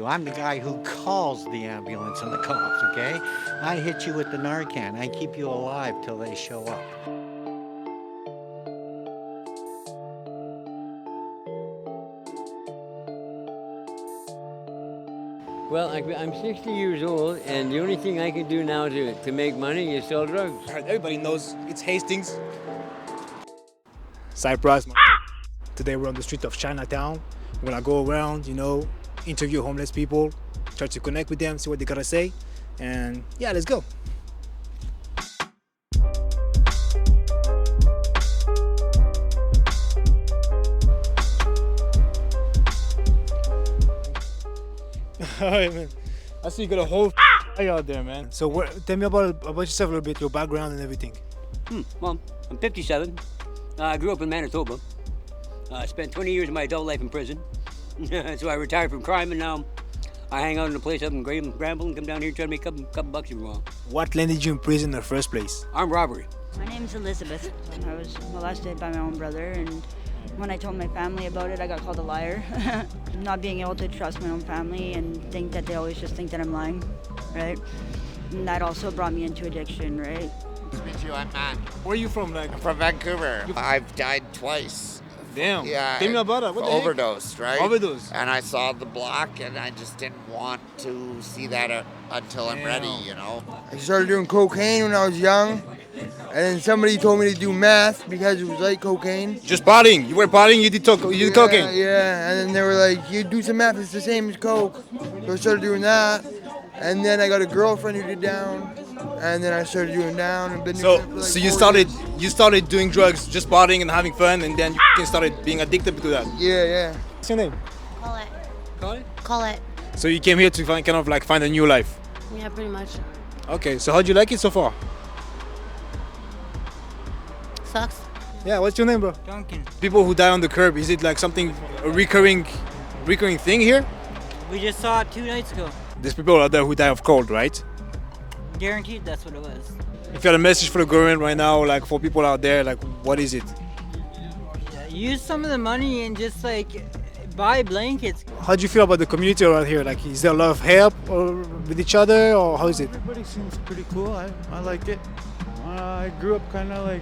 I'm the guy who calls the ambulance and the cops, okay? I hit you with the Narcan. I keep you alive till they show up. Well, I'm 60 years old, and the only thing I can do now to make money is sell drugs. Everybody knows it's Hastings. Cyprus. Today we're on the street of Chinatown. We're gonna go around, interview homeless people, try to connect with them, see what they gotta say, and yeah, let's go. Alright, man. I see you got a whole out there, man. So tell me about yourself a little bit, your background and everything. Well, I'm 57. I grew up in Manitoba. I spent 20 years of my adult life in prison. So I retired from crime, and now I hang out in a place up in Granville and come down here and try to make a couple bucks every while. What landed you in prison in the first place? Armed robbery. My name's Elizabeth. I was molested by my own brother, and when I told my family about it, I got called a liar. Not being able to trust my own family and think that they always just think that I'm lying, right? And that also brought me into addiction, right? Nice to meet you, I'm Matt. Where are you from, like? I'm from Vancouver. I've died twice. Damn. Yeah. Tell me about it. What the heck? Overdosed, right? Overdose. And I saw the block, and I just didn't want to see that until I'm ready, I started doing cocaine when I was young, and then somebody told me to do meth because it was like cocaine. Just partying. You were partying, you did cocaine. Yeah, and then they were like, you do some meth, it's the same as coke. So I started doing that, and then I got a girlfriend who did down, and then I started doing down and been doing it for like So 4 you started doing drugs, just partying and having fun, and then you started being addicted to that. Yeah. What's your name? Call it. So you came here to find a new life. Yeah, pretty much. Okay, so how do you like it so far? Sucks. Yeah, what's your name, bro? Duncan. People who die on the curb, is it like something, a recurring thing here? We just saw it 2 nights ago. There's people out there who die of cold, right? Guaranteed that's what it was. If you had a message for the government right now, like for people out there, like what is it? Use some of the money and just buy blankets. How do you feel about the community around here? Like, is there a lot of help with each other, or how is it? Everybody seems pretty cool. I like it. I grew up kind of like,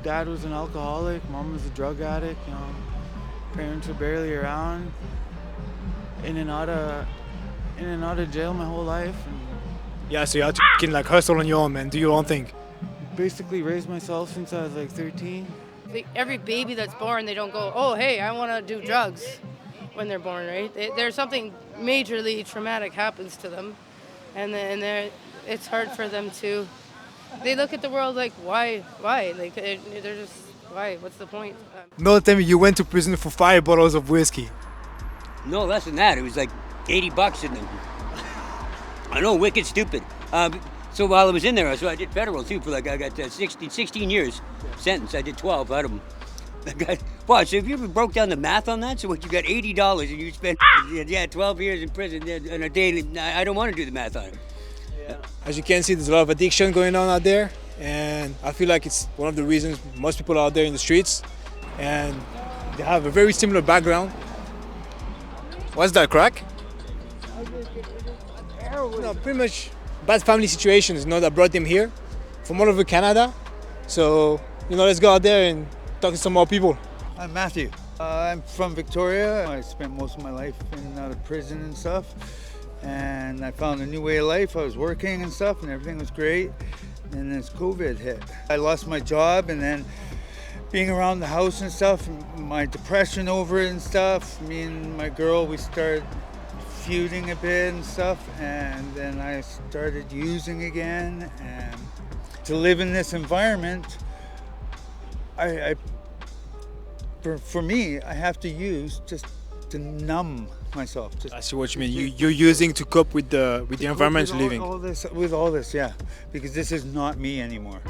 dad was an alcoholic, mom was a drug addict. Parents were barely around. In and out of jail my whole life. And Yeah, so you had to hustle on your own, man. Do your own thing. basically raised myself since I was like 13. Every baby that's born, they don't go, oh, hey, I want to do drugs when they're born, right? There's something majorly traumatic happens to them, and it's hard for them to. They look at the world like, why? Like they're just, why? What's the point? No, tell me, you went to prison for 5 bottles of whiskey. No, less than that. It was like $80 in them. I know, wicked stupid. So while I was in there, I did federal too for I got 16 years sentence. I did 12 out of them. Wow, so if you ever broke down the math on that, so what you got $80 and you spent 12 years in prison on a daily. I don't want to do the math on it. Yeah. As you can see, there's a lot of addiction going on out there, and I feel like it's one of the reasons most people are out there in the streets, and they have a very similar background. What's that, crack? No, pretty much bad family situations, that brought them here from all over Canada. So, let's go out there and talk to some more people. I'm Matthew. I'm from Victoria. I spent most of my life in and out of prison and stuff. And I found a new way of life. I was working and stuff, and everything was great. And then COVID hit. I lost my job, and then being around the house and stuff, my depression over it and stuff. Me and my girl, we started feuding a bit and stuff, and then I started using again. And to live in this environment, for me, I have to use just to numb myself. I see what you mean. You're using to cope with the environment you're living. With all this, yeah, because this is not me anymore.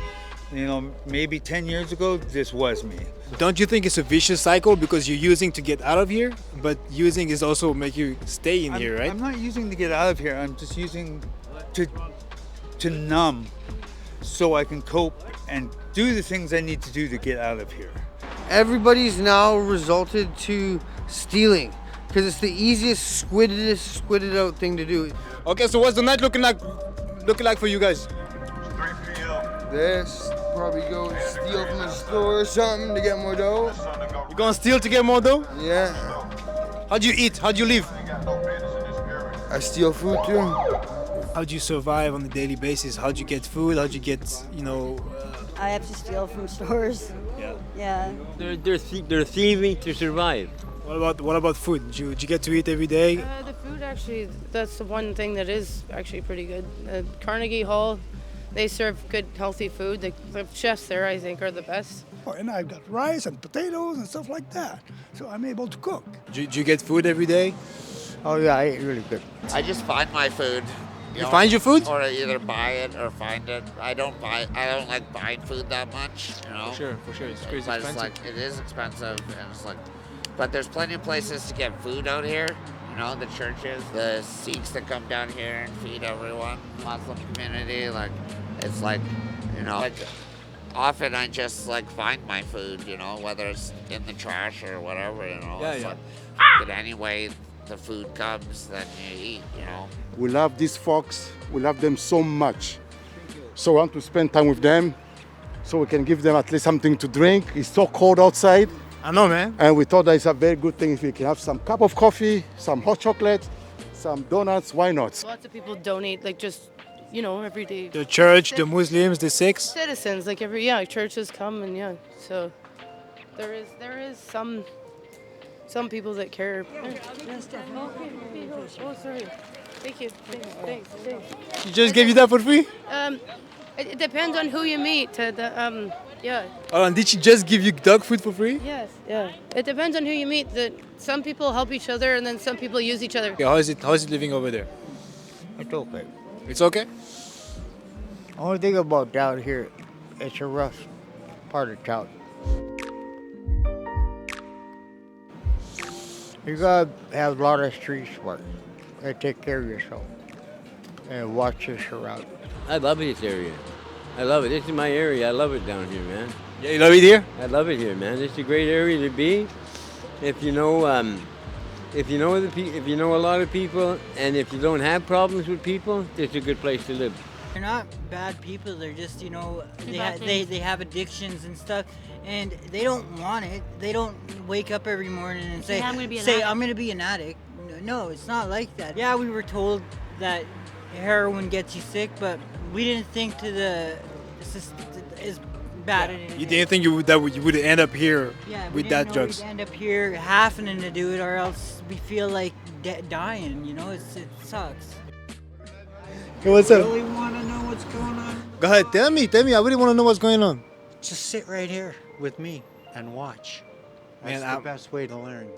Maybe 10 years ago, this was me. Don't you think it's a vicious cycle because you're using to get out of here, but using is also make you stay in here, right? I'm not using to get out of here. I'm just using to numb, so I can cope and do the things I need to do to get out of here. Everybody's now resulted to stealing. Because it's the easiest, squidded out thing to do. Okay, so what's the night looking like for you guys? This, probably go steal from a store or something to get more dough. You gonna steal to get more dough? Yeah. How do you eat? How do you live? I steal food too. How do you survive on a daily basis? How do you get food? How do you get, I have to steal from stores. Yeah. They're thieving to survive. What about food? Do you get to eat every day? The food actually, that's the one thing that is actually pretty good. Carnegie Hall, they serve good, healthy food. The chefs there, I think, are the best. And I've got rice and potatoes and stuff like that. So I'm able to cook. Do you get food every day? Oh yeah, I eat really good. I just find my food. You find your food? Or I either buy it or find it. I don't like buying food that much, you know. For sure. It's crazy But expensive. it's like, it is expensive, and it's like, but there's plenty of places to get food out here. You know, the churches, the Sikhs that come down here and feed everyone, Muslim community, like, it's like, you know, like, often I just like find my food, you know, whether it's in the trash or whatever, you know. It's like, but anyway, the food comes, then you eat, you know. We love these folks. We love them so much. So we want to spend time with them so we can give them at least something to drink. It's so cold outside. I know, man. And we thought that it's a very good thing if we can have some cup of coffee, some hot chocolate, some donuts. Why not? Lots of people donate, like just, you know, every day. The church, the Muslims, the Sikhs. Citizens, like churches come and so there is some people that care. Oh, sorry. Thank you. Thanks. She just gave you that for free? It depends on who you meet. Yeah. Oh, and did she just give you dog food for free? Yes. Yeah. It depends on who you meet. That some people help each other, and then some people use each other. Okay, how is it living over there? It's okay. It's okay? Only thing about down here, it's a rough part of town. You gotta have a lot of street smart and take care of yourself and watch your surroundings. I love this area. I love it. This is my area. I love it down here, man. Yeah, you love it here? I love it here, man. It's a great area to be. If you know a lot of people, and if you don't have problems with people, it's a good place to live. They're not bad people. They're just, they have addictions and stuff, and they don't want it. They don't wake up every morning and say, I'm going to be an addict. No, it's not like that. Yeah, we were told that heroin gets you sick, but we didn't think as bad as it You didn't think you would end up here with that drugs? We'd end up here having to do it, or else we feel like dying. It sucks. Hey, what's up? Really want to know what's going on? Go ahead, tell me. I really want to know what's going on. Just sit right here with me and watch. That's the best way to learn.